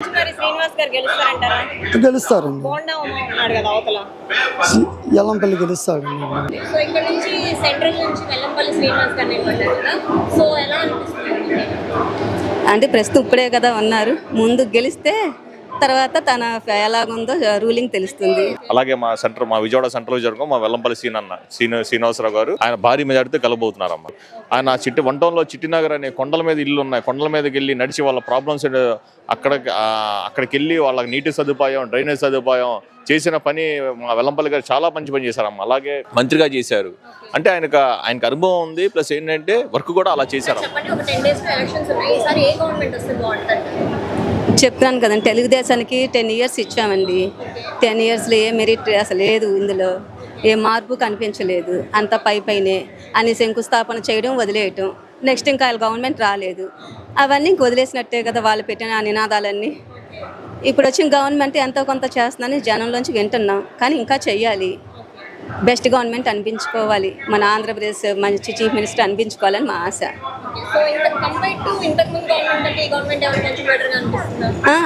మరి శ్రీనివాస్ గారు గెలుస్తారంటారా? గెలుస్తారండి. బోండా ఉమ ఉన్నాడు కదా అవతల. ఎల్లంపల్లి గెలుస్తాడండి. సో ఇక్కడ నుంచి సెంట్రల్ నుంచి వెల్లంపల్లి శ్రీనివాస్ గారు నిలబడ్డారు కదా. సో ఎలా అనిపిస్తుంది? అంటే ప్రస్తుతం ఇప్పుడే కదా ఉన్నారు, ముందు గెలిస్తే తర్వాత తన ఎలాగుందో రూలింగ్ తెలుస్తుంది. అలాగే మా విజయవాడ సెంట్రల్ జరుగుతుంది మా వెల్లంపల్లి శ్రీనివాసరావు గారు ఆయన భారీ మెజార్టీతో కలబోతున్నారమ్మ. ఆయన వంటంలో చిట్టినగర్ అనే కొండల మీద ఇల్లు ఉన్నాయి, కొండల మీదకి వెళ్ళి నడిచి వాళ్ళ ప్రాబ్లమ్స్ అక్కడికి వెళ్ళి వాళ్ళకి నీటి సదుపాయం, డ్రైనేజ్ సదుపాయం చేసిన పని మా వెల్లంపల్లి గారు చాలా మంచి పని చేశారమ్మ. అలాగే మంత్రిగా చేశారు అంటే ఆయనకు అనుభవం ఉంది, ప్లస్ ఏంటంటే వర్క్ కూడా అలా చేశారు. చెప్తాను కదండి, తెలుగుదేశానికి 10 years ఇచ్చామండి. 10 yearsలో ఏ మెరిట్ అసలు లేదు, ఇందులో ఏ మార్పు కనిపించలేదు. అంత పైనే అని శంకుస్థాపన చేయడం వదిలేయటం, నెక్స్ట్ ఇంకా గవర్నమెంట్ రాలేదు, అవన్నీ ఇంక వదిలేసినట్టే కదా వాళ్ళు పెట్టిన నినాదాలన్నీ. ఇప్పుడు వచ్చిన గవర్నమెంట్ ఎంతో కొంత చేస్తుందని జనంలోంచి వింటున్నాం, కానీ ఇంకా చెయ్యాలి. బెస్ట్ గవర్నమెంట్ అనిపించుకోవాలి, మన ఆంధ్రప్రదేశ్ మంచి చీఫ్ మినిస్టర్ అనిపించుకోవాలని మా ఆశ.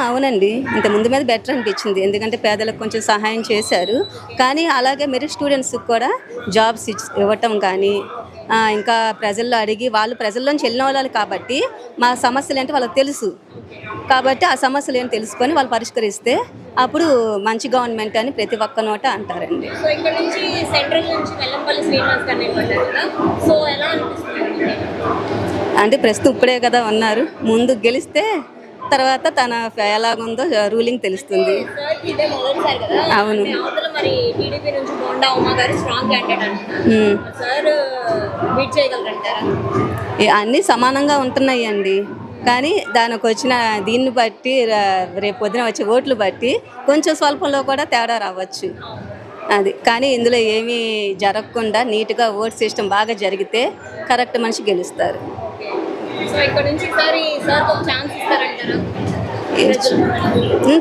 అవునండి, ఇంత ముందు మీద బెటర్ అనిపించింది, ఎందుకంటే పేదలకు కొంచెం సహాయం చేశారు. కానీ అలాగే మెరిట్ స్టూడెంట్స్కి కూడా జాబ్స్ ఇవ్వటం కానీ, ఇంకా ప్రజల్లో అడిగి వాళ్ళు ప్రజల్లోంచి వెళ్ళిన వాళ్ళు కాబట్టి మా సమస్యలు ఏంటి వాళ్ళకి తెలుసు, కాబట్టి ఆ సమస్యలు ఏంటి తెలుసుకొని వాళ్ళు పరిష్కరిస్తే అప్పుడు మంచి గవర్నమెంట్ అని ప్రతి ఒక్క నోట అంటారండి. సో ఇక్కడ నుంచి సెంట్రల్ నుంచి వెల్లంపల్లి శ్రీనివాస్ గారు నిలబడ్డారు కదా. సో ఎలా అనిపిస్తుంది? అంటే ప్రస్తుతం ఇప్పుడే కదా ఉన్నారు, ముందు గెలిస్తే తర్వాత తన ఎలాగుందో రూలింగ్ తెలుస్తుంది. అవును, మరి టీడీపీ నుంచి బోండా ఉమ గారు స్ట్రాంగ్ క్యాండిడేట్ అంటున్నారు సార్, బీట్ చేయగలరంటారా? అన్నీ సమానంగా ఉంటున్నాయండి, కానీ దానికి వచ్చిన దీన్ని బట్టి రేపు పొద్దున వచ్చే ఓట్లు బట్టి కొంచెం స్వల్పంలో కూడా తేడా రావచ్చు అది. కానీ ఇందులో ఏమీ జరగకుండా నీట్గా ఓట్ సిస్టమ్ బాగా జరిగితే కరెక్ట్ మనిషి గెలుస్తారు.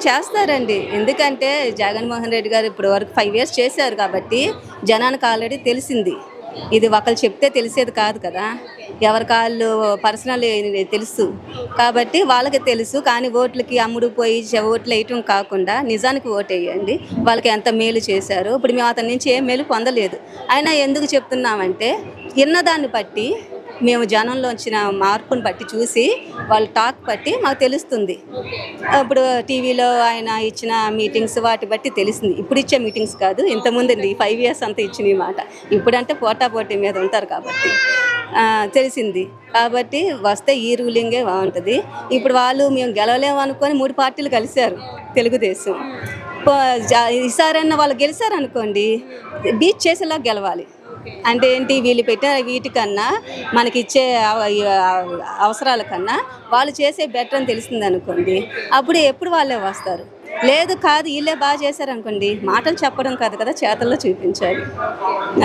చేస్తారండి, ఎందుకంటే జగన్మోహన్ రెడ్డి గారు ఇప్పుడు వరకు 5 years చేశారు కాబట్టి జనానికి ఆల్రెడీ తెలిసింది. ఇది ఒకళ్ళు చెప్తే తెలిసేది కాదు కదా, ఎవరి కాళ్ళు పర్సనల్ తెలుసు కాబట్టి వాళ్ళకి తెలుసు. కానీ ఓట్లకి అమ్ముడు పోయి ఓట్లు వేయటం కాకుండా నిజానికి ఓటు వేయండి, వాళ్ళకి ఎంత మేలు చేశారు. ఇప్పుడు మేము అతని నుంచి ఏం మేలు పొందలేదు, అయినా ఎందుకు చెప్తున్నామంటే విన్నదాన్ని బట్టి, మేము జనంలో వచ్చిన మార్పుని బట్టి చూసి వాళ్ళ టాక్ బట్టి మాకు తెలుస్తుంది. ఇప్పుడు టీవీలో ఆయన ఇచ్చిన మీటింగ్స్ వాటి బట్టి తెలిసింది, ఇప్పుడు ఇచ్చే మీటింగ్స్ కాదు, ఇంతకుముందు 5 years అంతా ఇచ్చిన మాట. ఇప్పుడంటే పోటాపోటీ మీద ఉంటారు కాబట్టి తెలిసింది. కాబట్టి వస్తే ఈ రూలింగే బాగుంటుంది. ఇప్పుడు వాళ్ళు మేము గెలవలేము అనుకొని 3 parties కలిశారు తెలుగుదేశం. ఈసారైనా వాళ్ళు గెలిచారనుకోండి, బీచ్ చేసేలా గెలవాలి. అంటే ఏంటి, వీళ్ళు పెట్టిన వీటికన్నా మనకిచ్చే అవసరాల కన్నా వాళ్ళు చేసే బెటర్ అని తెలిసింది అనుకోండి, అప్పుడు ఎప్పుడు వాళ్ళే వస్తారు. లేదు కాదు వీళ్ళే బాగా చేశారు అనుకోండి, మాటలు చెప్పడం కాదు కదా, చేతల్లో చూపించాలి.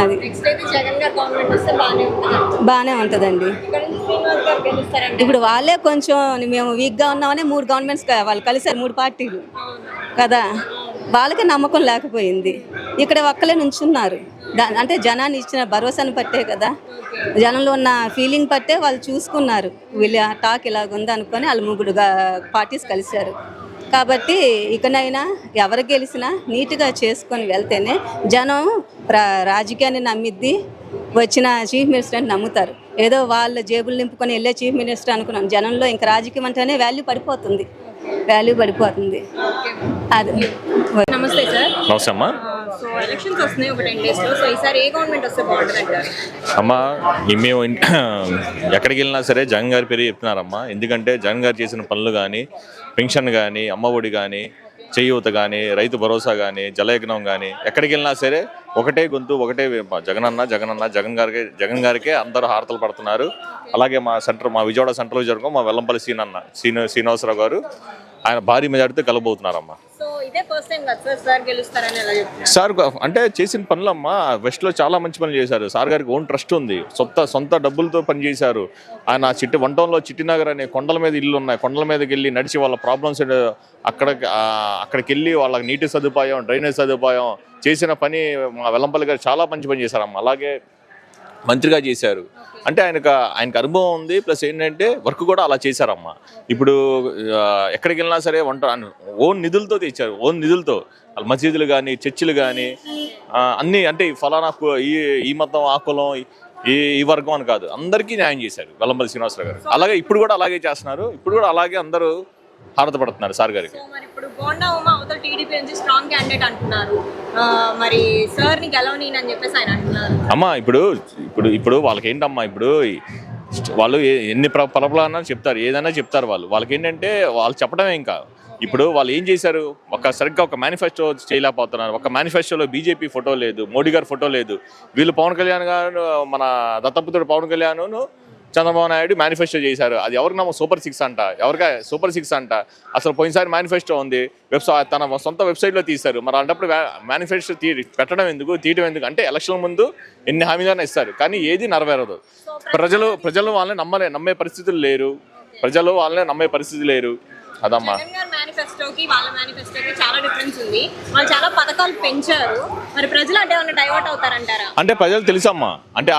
అది బాగానే ఉంటుందండి. ఇప్పుడు వాళ్ళే కొంచెం మేము వీక్గా ఉన్నామని 3 governments వాళ్ళు కలిసారు, 3 parties కదా, వాళ్ళకి నమ్మకం లేకపోయింది. ఇక్కడ ఒక్కలే నుంచున్నారు, అంటే జనాన్ని ఇచ్చిన భరోసాను పట్టే కదా, జనంలో ఉన్న ఫీలింగ్ పట్టే వాళ్ళు చూసుకున్నారు, వీళ్ళ టాక్ ఇలాగుంది అనుకొని వాళ్ళు 3 parties కలిశారు. కాబట్టి ఇకనైనా ఎవరు గెలిచినా నీట్గా చేసుకొని వెళ్తేనే జనం రాజకీయాన్ని నమ్మిద్ది, వచ్చిన చీఫ్ మినిస్టర్ అని నమ్ముతారు. ఏదో వాళ్ళ జేబులు నింపుకొని వెళ్ళే చీఫ్ మినిస్టర్ అనుకున్నాం, జనంలో ఇంకా రాజకీయం అంటేనే వాల్యూ పడిపోతుంది. అది. నమస్తే సార్. నమస్తే అమ్మా. సో ఎలక్షన్స్ వస్తున్నాయి ఒక 10 daysలో, సో ఈసారి ఏ గవర్నమెంట్ వస్తే బాగుంటుంది అంటారు? అమ్మా మేము ఎక్కడికి వెళ్ళినా సరే జగన్ గారి పేరు చెప్తున్నారమ్మా. ఎందుకంటే జగన్ గారు చేసిన పనులు కానీ, పెన్షన్ కానీ, అమ్మఒడి కానీ, చేయూత కానీ, రైతు భరోసా కానీ, జలయజ్ఞం కానీ, ఎక్కడికి వెళ్ళినా సరే ఒకటే గొంతు, ఒకటే జగనన్న జగనన్న జగన్ గారికే అందరూ హారతలు పడుతున్నారు. అలాగే మా విజయవాడ సెంట్రల్ జరుగుతుంది మా వెల్లంపల్లి శ్రీనివాసరావు గారు ఆయన భారీ మెజార్టీతో కలబోతున్నారమ్మా. సార్ అంటే చేసిన పనులమ్మా, వెస్ట్లో చాలా మంచి పనులు చేశారు. సార్ గారికి ఓన్ ట్రస్ట్ ఉంది, సొంత డబ్బులతో పనిచేశారు. ఆయన వంటంలో చిట్టినగర్ అనే కొండల మీద ఇల్లు ఉన్నాయి, కొండల మీదకి వెళ్ళి నడిచి వాళ్ళ ప్రాబ్లమ్స్ అక్కడికి వెళ్ళి వాళ్ళకి నీటి సదుపాయం, డ్రైనేజ్ సదుపాయం చేసిన పని మా వెల్లంపల్లి గారు చాలా మంచి పని చేశారమ్మా. అలాగే మంత్రిగా చేశారు. అంటే ఆయనకు అనుభవం ఉంది, ప్లస్ ఏంటంటే వర్క్ కూడా అలా చేశారమ్మా. ఇప్పుడు ఎక్కడికి వెళ్ళినా సరే ఓన్ నిధులతో తెచ్చారు, ఓన్ నిధులతో మసీదులు కానీ చర్చిలు కానీ అన్నీ, అంటే ఫలానా ఈ మతం ఆ కులం ఈ వర్గం అని కాదు, అందరికీ న్యాయం చేశారు వెల్లంపల్లి శ్రీనివాసరావు గారు. అలాగే ఇప్పుడు కూడా అలాగే చేస్తున్నారు, ఇప్పుడు కూడా అలాగే అందరూ హారతపడుతున్నారు సార్ గారికి. మరి ఇప్పుడు బోండా ఉమా అవతల టీడీపీ నుంచి స్ట్రాంగ్ క్యాండిడేట్ అంటున్నారు, మరి సార్ ని గెలవనీయని చెప్పేసి ఆయన అంటున్నారు. అమ్మా ఇప్పుడు వాళ్ళకి ఏంటమ్మా, ఇప్పుడు వాళ్ళు ఎన్ని పలపలన్నా చెప్తారు, ఏదైనా చెప్తారు. వాళ్ళకి ఏంటంటే వాళ్ళు చెప్పడమే. ఇంకా ఇప్పుడు వాళ్ళు ఏం చేశారు, సరిగ్గా ఒక మేనిఫెస్టో చేయలేకపోతున్నారు. ఒక మేనిఫెస్టోలో బీజేపీ ఫోటో లేదు, మోడీ గారి ఫోటో లేదు. వీళ్ళు పవన్ కళ్యాణ్ గారు, మన దత్తపుత్రుడు పవన్ కళ్యాణ్, చంద్రబాబు నాయుడు మేనిఫెస్టో చేశారు. అది ఎవరికి నమ్మ సూపర్ 6 అంట, సూపర్ 6 అంట. అసలు పోయినసారి మేనిఫెస్టో ఉంది, తన సొంత వెబ్సైట్లో తీశారు. మరి అలాంటప్పుడు మేనిఫెస్టో పెట్టడం ఎందుకు, తీయడం ఎందుకు? అంటే ఎలక్షన్ ముందు ఎన్ని హామీలను ఇస్తారు, కానీ ఏది నెరవేరదు. ప్రజలు వాళ్ళని నమ్మే పరిస్థితులు లేరు, అదమ్మా. జగన్ గారి మేనిఫెస్టోకి వాళ్ళ మేనిఫెస్టోకి చాలా డిఫరెన్స్ ఉంది. వాళ్ళు చాలా పథకాలు పెంచారు. మరి ప్రజలు అంటే ఏమైనా డైవర్ట్ అవుతారంటారా? అంటే ప్రజలు తెలుసమ్మా, అంటే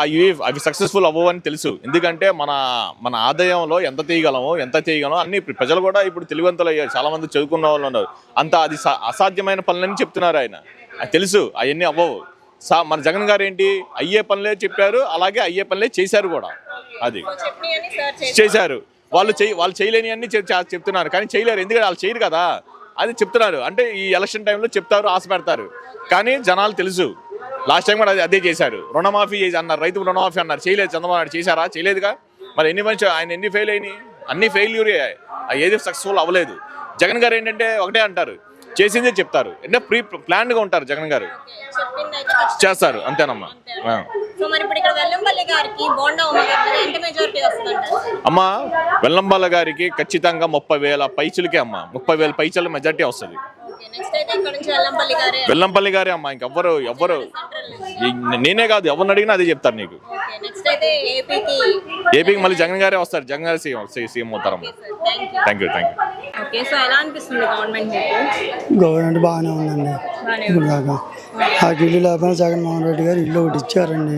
అవి సక్సెస్ఫుల్ అవ్వవని తెలుసు. ఎందుకంటే మన ఆదాయంలో ఎంత తీయగలమో అన్ని ప్రజలు కూడా ఇప్పుడు తెలివంతులు అయ్యారు. చాలా మంది చదువుకున్న వాళ్ళు ఉన్నారు. అది అసాధ్యమైన పనులని చెప్తున్నారు ఆయన. అది తెలుసు, అవన్నీ అవ్వవు. మన జగన్ గారు ఏంటి, అయ్యే పనులే చెప్పారు, అలాగే అయ్యే పనులే చేశారు కూడా. అది చేశారు. వాళ్ళు చేయలేని అన్ని చెప్తున్నారు, కానీ చేయలేరు. ఎందుకంటే వాళ్ళు చేయరు కదా, అది చెప్తున్నారు. అంటే ఈ ఎలక్షన్ టైంలో చెప్తారు, ఆశ పెడతారు, కానీ జనాలు తెలుసు. లాస్ట్ టైం కూడా అదే చేశారు. రుణమాఫీ అన్నారు, రైతు రుణమాఫీ అన్నారు, చేయలేదు. చంద్రబాబు నాయుడు చేశారా? చేయలేదుగా. మరి ఎన్ని ఫెయిల్ అయినాయి? అన్ని ఫెయిల్యూర్ అయ్యాయి, ఏది సక్సెస్ఫుల్ అవ్వలేదు. జగన్ గారు ఏంటంటే ఒకటే అంటారు, చేసిందే చెప్తారు. అంటే ప్లాన్గా ఉంటారు జగన్ గారు, చేస్తారు, అంతేనమ్మా. అమ్మా వెల్లంపల్లి గారికి ఖచ్చితంగా 30,000 పైచులకే అమ్మా, 30,000 పైచల మెజార్టీ వస్తుంది. వెల్లంపల్లి గారే అమ్మా, ఇంకెవ్వరు నేనే కాదు, ఎవరిని అడిగినా అదే చెప్తారు నీకు. ఏపీకి మళ్ళీ జగన్ గారే వస్తారు, జగన్ గారు సీఎం అవుతారమ్మా. Thank you. గవర్నమెంట్ బాగానే ఉందండి. ఇప్పుడు దాకా నాకు ఇల్లు లేకపోయినా జగన్మోహన్ రెడ్డి గారు ఇల్లు ఒకటి ఇచ్చారండి.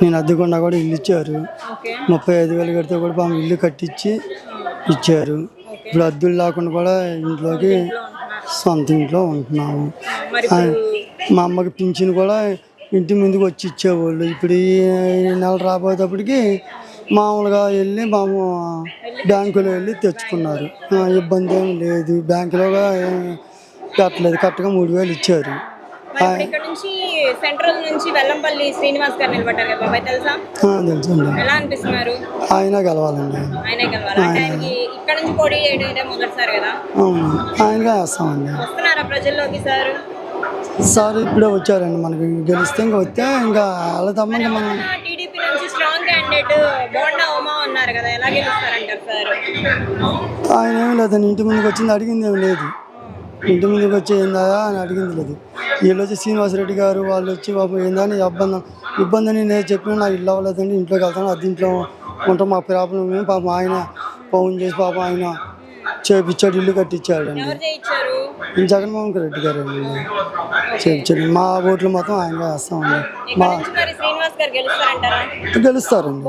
నేను అద్దెకుండా కూడా ఇల్లు ఇచ్చారు. 35,000 కడితే కూడా పాపం ఇల్లు కట్టించి ఇచ్చారు. ఇప్పుడు అద్దులు లేకుండా కూడా ఇంట్లోకి సొంత ఇంట్లో ఉంటున్నాము. మా అమ్మకి పింఛన్ కూడా ఇంటి ముందుకు వచ్చి ఇచ్చేవాళ్ళు. ఇప్పుడు ఈ నెల రాబోయేటప్పటికి మామూలుగా వెళ్ళి బ్యాంకులో వెళ్ళి తెచ్చుకున్నారు. ఇబ్బంది ఏమి లేదు, బ్యాంకులో కట్టలేదు, కట్టగా 3,000 ఇచ్చారు. సెంట్రల్ నుంచి వెల్లంపల్లి శ్రీనివాస్ గారు నిలబడ్డారు కదా బాబాయ్, తెలుసా? తెలుసండి. ఎలా అనిపిస్తున్నారు? ఆయన గెలవాలండి. ఇక్కడ నుంచి పోటీ చేయడం మొదటిసారి కదా? అవును, ఆయనగా వేస్తామండి. వస్తున్నారా ప్రజల్లోకి సార్ ఇప్పుడే వచ్చారండి. మనకి గెలిస్తే ఇంకా వస్తే ఇంకా వాళ్ళ తమ్ముడు మనం టీడీపీ నుంచి స్ట్రాంగ్ క్యాండిడేట్ బోండా ఉమా ఉన్నారు కదా, ఎలా గెలుస్తారంటారు సార్? ఆయన ఏమి లేదండి, ఇంటి ముందుకు వచ్చింది అడిగింది ఏమి లేదు. ఇంటి ముందుకు వచ్చి ఏందా అని అడిగింది లేదు. వీళ్ళు వచ్చి శ్రీనివాసరెడ్డి గారు వాళ్ళు వచ్చి బాబు ఏందా అని ఇబ్బంది అని నేను చెప్పిన నాకు ఇల్లు అవ్వలేదండి, ఇంట్లోకి వెళ్తాను, అది ఇంట్లో ఉంటాం, మా ప్రాబ్లం ఏమి. పాపం ఆయన ఫోన్ చేసి పాపం ఆయన చేపించాడు, ఇల్లు కట్టించాడు అండి. జగన్మోహన్ రెడ్డి గారు చేపించాడు. మా ఓట్లు మొత్తం ఆయనగా వేస్తామండి. గెలుస్తారండి,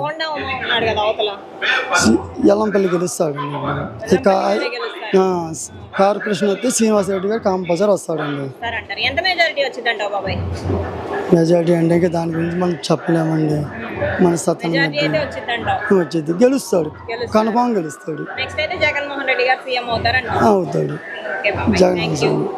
ఎల్లంపల్లి గెలుస్తాడండి. కార్పొరేషన్ వస్తే శ్రీనివాసరెడ్డి గారు కంపల్సరీ వస్తాడండి. మెజారిటీ అంటే ఇంకా దాని గురించి మనం చెప్పలేమండి. మన సత్తం వచ్చింది, గెలుస్తాడు, కన్ఫామ్ గెలుస్తాడు, జగన్మోహన్ రెడ్డి గారు సీఎం అవుతాడు. జగన్మోహన్